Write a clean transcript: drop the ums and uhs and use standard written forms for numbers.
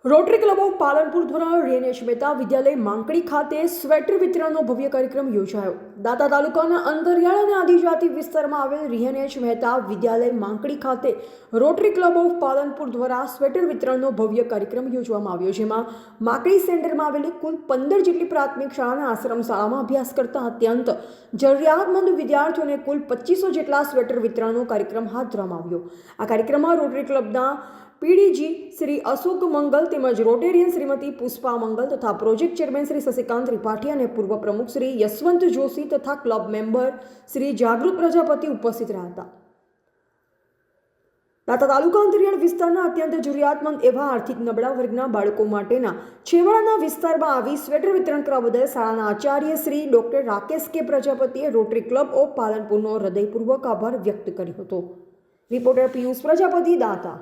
Rotary club of Palanpur દ્વારા રેનેશ મહેતા વિદ્યાલય માંકડી ખાતે sweater વિતરણનો ભવ્ય કાર્યક્રમ યોજાયો. દાંતા તાલુકાના અંતરિયાળ અને આદિજાતિ વિસ્તારમાં આવેલ રેનેશ મહેતા વિદ્યાલય માંકડી ખાતે રોટરી ક્લબ ઓફ પાલનપુર દ્વારા સ્વેટર વિતરણનો ભવ્ય કાર્યક્રમ યોજવામાં આવ્યો, જેમાં માંકડી સેન્ટરમાં આવેલી કુલ 15 જેટલી પ્રાથમિક શાળા અને આશ્રમ શાળામાં અભ્યાસ કરતા અત્યંત જરૂરિયાતમંદ વિદ્યાર્થીઓને કુલ 2500 જેટલા સ્વેટર વિતરણનો કાર્યક્રમ હાથ ધરવામાં આવ્યો. આ કાર્યક્રમમાં રોટરી ક્લબના પીડીજી શ્રી અશોક મંગલ તેમજ રોટેરિયન શ્રીમતી પુષ્પા મંગલ તથા પ્રોજેક્ટ ચેરમેન શ્રી શશિકાંત ત્રિપાઠી અને પૂર્વ પ્રમુખ શ્રી યશવંત જોશી તથા ક્લબ મેમ્બર શ્રી જાગૃત પ્રજાપતિ ઉપસ્થિત રહ્યા હતા. દાંતા તાલુકા અંતરિયાળ વિસ્તારના અત્યંત જરૂરિયાતમંદ એવા આર્થિક નબળા વર્ગના બાળકો માટેના છેવાડાના વિસ્તારમાં આવી સ્વેટર વિતરણ કરવા બદલ શાળાના આચાર્ય શ્રી ડોક્ટર રાકેશ કે પ્રજાપતિએ રોટરી ક્લબ ઓફ પાલનપુરનો હૃદયપૂર્વક આભાર વ્યક્ત કર્યો હતો. રિપોર્ટર પિયુષ પ્રજાપતિ, દાંતા.